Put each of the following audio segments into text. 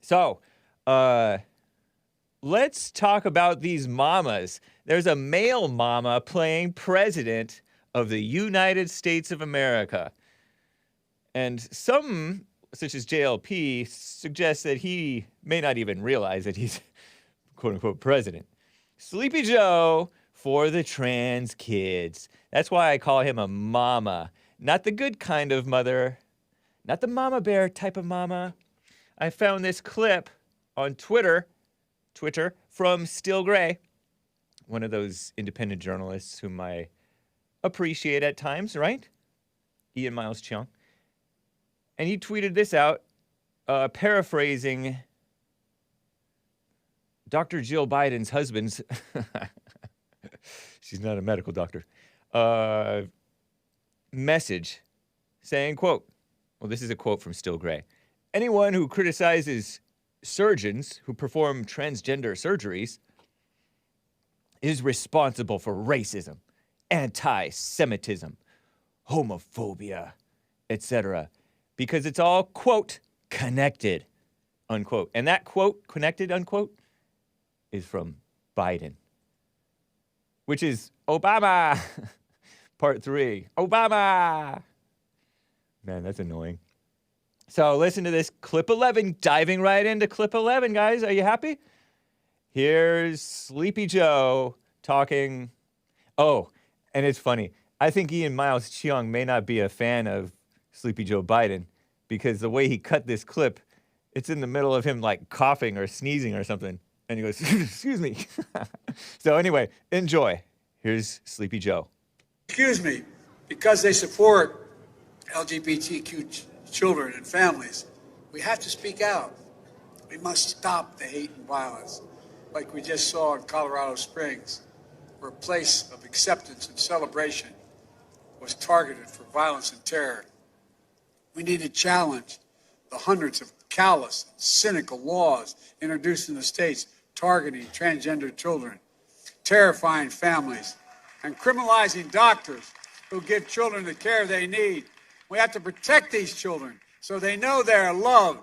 So, let's talk about these mamas. There's a male mama playing president of the United States of America. And some, such as JLP, suggest that he may not even realize that he's quote unquote president. Sleepy Joe for the trans kids. That's why I call him a mama. Not the good kind of mother, not the mama bear type of mama. I found this clip on Twitter from Still Gray, one of those independent journalists whom I appreciate at times, right? Ian Miles Cheong. And he tweeted this out, paraphrasing Dr. Jill Biden's husband's, she's not a medical doctor, message saying, quote, well, this is a quote from Still Gray. Anyone who criticizes surgeons who perform transgender surgeries is responsible for racism, anti-Semitism, homophobia, etc. Because it's all, quote, connected, unquote. And that quote, connected, unquote, is from Biden, which is Obama, part 3. Obama. Man, that's annoying. So listen to this, clip 11, diving right into clip 11, guys. Are you happy? Here's Sleepy Joe talking. Oh, and it's funny. I think Ian Miles Cheong may not be a fan of Sleepy Joe Biden because the way he cut this clip, it's in the middle of him like coughing or sneezing or something. And he goes, excuse me. So anyway, enjoy. Here's Sleepy Joe. Excuse me, because they support LGBTQ children and families, we have to speak out. We must stop the hate and violence, like we just saw in Colorado Springs, where a place of acceptance and celebration was targeted for violence and terror. We need to challenge the hundreds of callous, cynical laws introduced in the states targeting transgender children, terrifying families, and criminalizing doctors who give children the care they need. We have to protect these children so they know they're loved,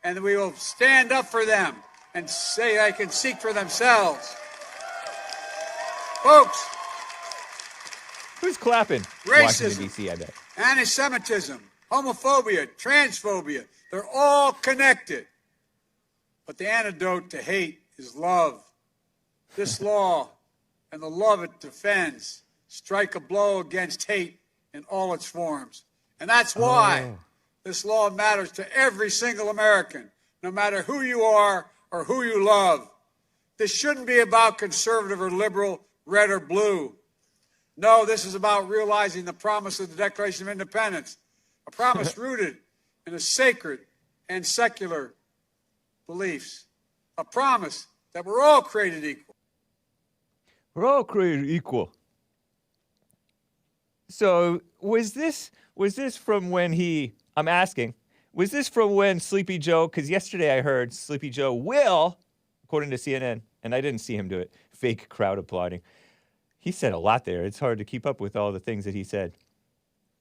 and we will stand up for them and say they can seek for themselves. Folks, who's clapping? Racism, Washington, D.C., I bet. Anti-Semitism, homophobia, transphobia, they're all connected. But the antidote to hate is love. This law and the love it defends strike a blow against hate in all its forms. And that's why this law matters to every single American, no matter who you are or who you love. This shouldn't be about conservative or liberal, red or blue. No, this is about realizing the promise of the Declaration of Independence, a promise rooted in a sacred and secular beliefs, a promise that we're all created equal. We're all created equal. So was this from when I'm asking, was this from when Sleepy Joe, because yesterday I heard Sleepy Joe will, according to CNN, and I didn't see him do it, fake crowd applauding. He said a lot there. It's hard to keep up with all the things that he said.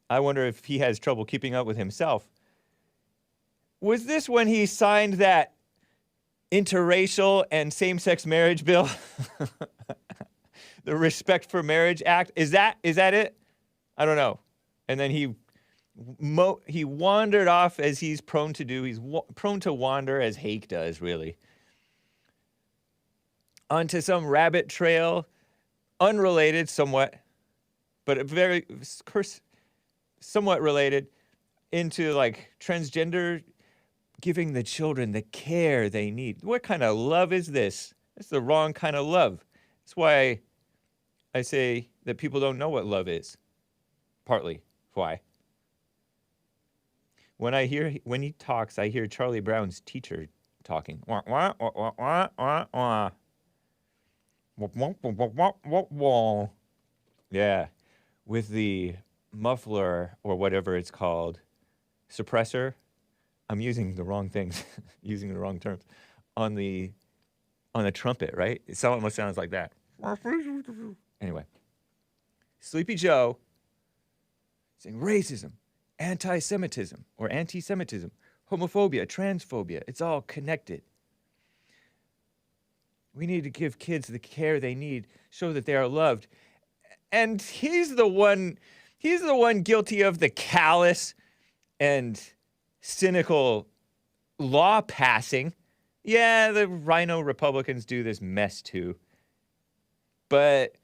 I wonder if he has trouble keeping up with himself. Was this when he signed that interracial and same-sex marriage bill? The Respect for Marriage Act? Is that it? I don't know. And then he wandered off as he's prone to do. He's prone to wander as Hake does, really. Onto some rabbit trail, unrelated somewhat, but very somewhat related, into like transgender, giving the children the care they need. What kind of love is this? It's the wrong kind of love. That's why I say that people don't know what love is. Partly why. When he talks, I hear Charlie Brown's teacher talking. Wah, wah, wah, wah, wah, wah, wah. Wah, wah, wah, wah, wah, wah. Yeah, with the muffler or whatever it's called, suppressor. I'm using the wrong things, using the wrong terms on the trumpet, right? It almost sounds like that. Anyway, Sleepy Joe saying racism, anti-Semitism, or anti-Semitism, homophobia, transphobia. It's all connected. We need to give kids the care they need, show that they are loved. And he's the one guilty of the callous and cynical law passing. Yeah, the rhino Republicans do this mess too. But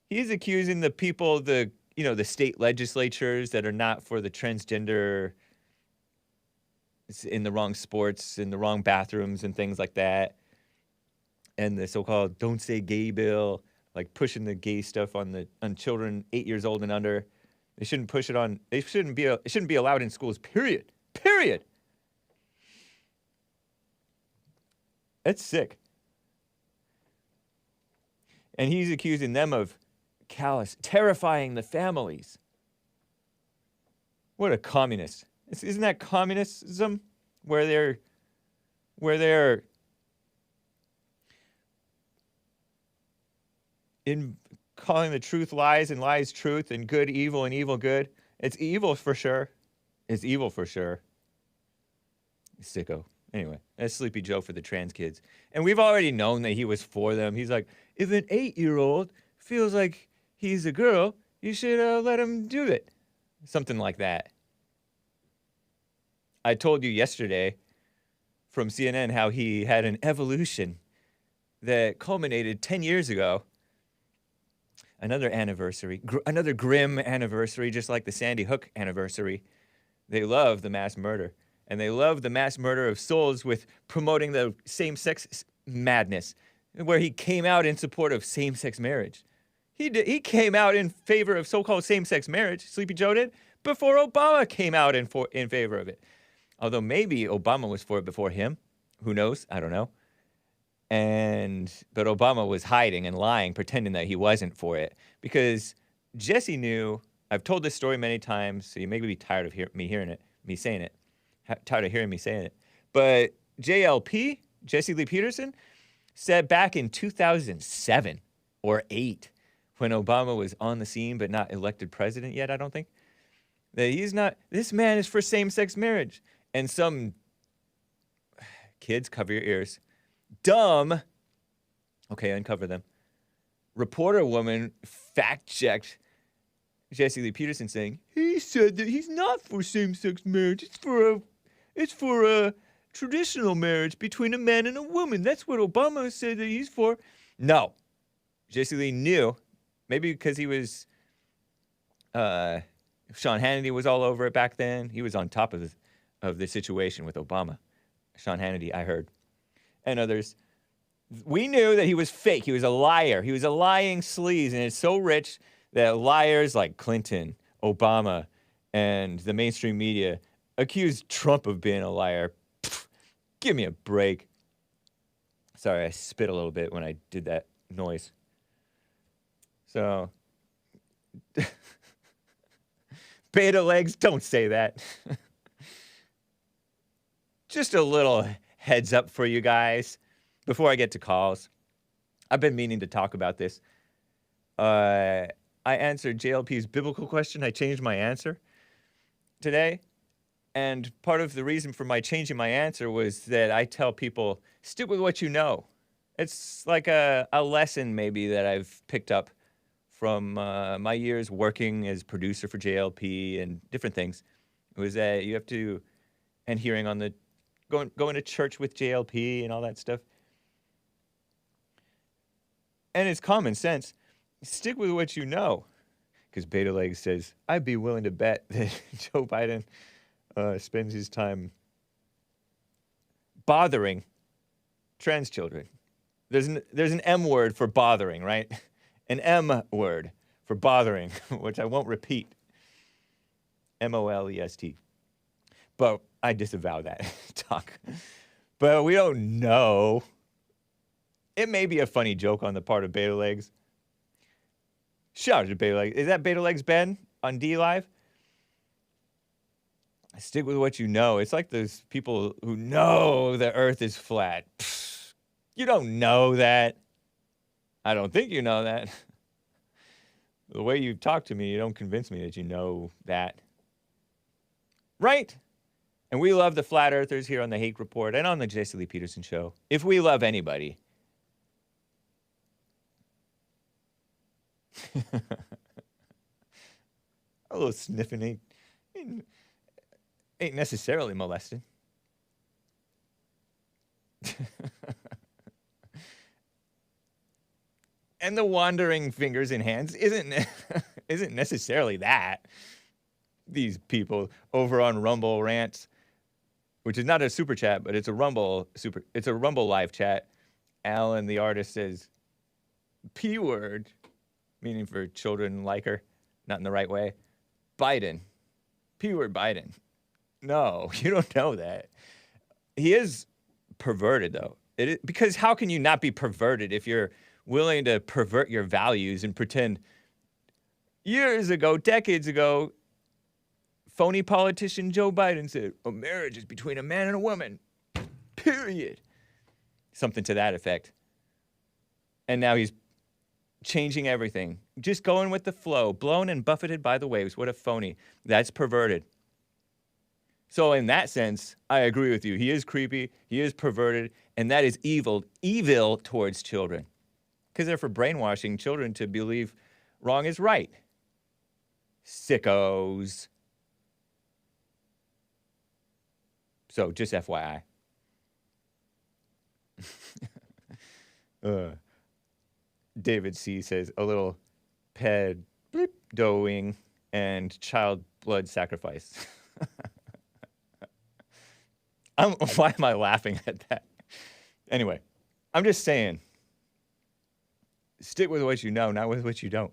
he's accusing the people, the state legislatures that are not for the transgender, in the wrong sports, in the wrong bathrooms and things like that. And the so-called "Don't Say Gay" bill, like pushing the gay stuff on children 8 years old and under. They shouldn't push it on. It shouldn't be allowed in schools. Period. Period. That's sick. And he's accusing them of callous, terrifying the families. What a communist! Isn't that communism, where they're in calling the truth lies and lies truth and good evil and evil good? It's evil for sure. It's evil for sure. Sicko. Anyway, that's Sleepy Joe for the trans kids. And we've already known that he was for them. He's like, if an 8-year-old feels like he's a girl, you should let him do it. Something like that. I told you yesterday from CNN how he had an evolution that culminated 10 years ago. Another anniversary, another grim anniversary, just like the Sandy Hook anniversary. They love the mass murder. And they love the mass murder of souls with promoting the same-sex madness, where he came out in support of same-sex marriage. He came out in favor of so-called same-sex marriage, Sleepy Joe did, before Obama came out in favor of it. Although maybe Obama was for it before him. Who knows? I don't know. But Obama was hiding and lying, pretending that he wasn't for it. Because Jesse knew, I've told this story many times, so you may be tired of me saying it. Tired of hearing me saying it. But JLP, Jesse Lee Peterson, said back in 2007 or 8, when Obama was on the scene but not elected president yet, I don't think, that this man is for same-sex marriage. And some kids, cover your ears, dumb, okay, uncover them, reporter woman fact-checked Jesse Lee Peterson saying, he said that he's not for same-sex marriage, it's for a traditional marriage between a man and a woman. That's what Obama said that he's for. No. Jesse Lee knew, maybe because he was, Sean Hannity was all over it back then. He was on top of the situation with Obama. Sean Hannity, I heard. And others. We knew that he was fake. He was a liar. He was a lying sleaze. And it's so rich that liars like Clinton, Obama, and the mainstream media accused Trump of being a liar. Pfft, give me a break. Sorry, I spit a little bit when I did that noise. So, beta legs, don't say that. Just a little heads up for you guys before I get to calls. I've been meaning to talk about this. I answered JLP's biblical question. I changed my answer today. And part of the reason for my changing my answer was that I tell people, stick with what you know. It's like a lesson maybe that I've picked up from my years working as producer for JLP and different things. It was that you have to, and hearing on the, going to church with JLP and all that stuff. And it's common sense. Stick with what you know. Because Beta Leg says, I'd be willing to bet that Joe Biden spends his time bothering trans children. There's an M word for bothering, right? An M word for bothering, which I won't repeat. MOLEST. But I disavow that talk. But we don't know. It may be a funny joke on the part of Beta Legs. Shout out to Beta Legs. Is that Beta Legs Ben on D Live? Stick with what you know. It's like those people who know the earth is flat. Pfft, you don't know that. I don't think you know that. The way you talk to me, you don't convince me that you know that. Right? And we love the flat earthers here on the Hake Report and on the Jesse Lee Peterson Show. If we love anybody. A little sniffing ain't necessarily molested. And the wandering fingers and hands isn't necessarily that. These people over on Rumble Rants, which is not a super chat, but it's a Rumble live chat. Alan, the artist, says P word, meaning for children like her, not in the right way. Biden. P word Biden. No, you don't know that. He is perverted, though. Because how can you not be perverted if you're willing to pervert your values and pretend years ago, decades ago, phony politician Joe Biden said, a marriage is between a man and a woman, period. Something to that effect. And now he's changing everything, just going with the flow, blown and buffeted by the waves. What a phony. That's perverted. So in that sense, I agree with you. He is creepy, he is perverted, and that is evil towards children. Because they're for brainwashing children to believe wrong is right. Sickos. So just FYI. David C. says a little pedoing and child blood sacrifice. Why am I laughing at that? Anyway, I'm just saying, stick with what you know, not with what you don't.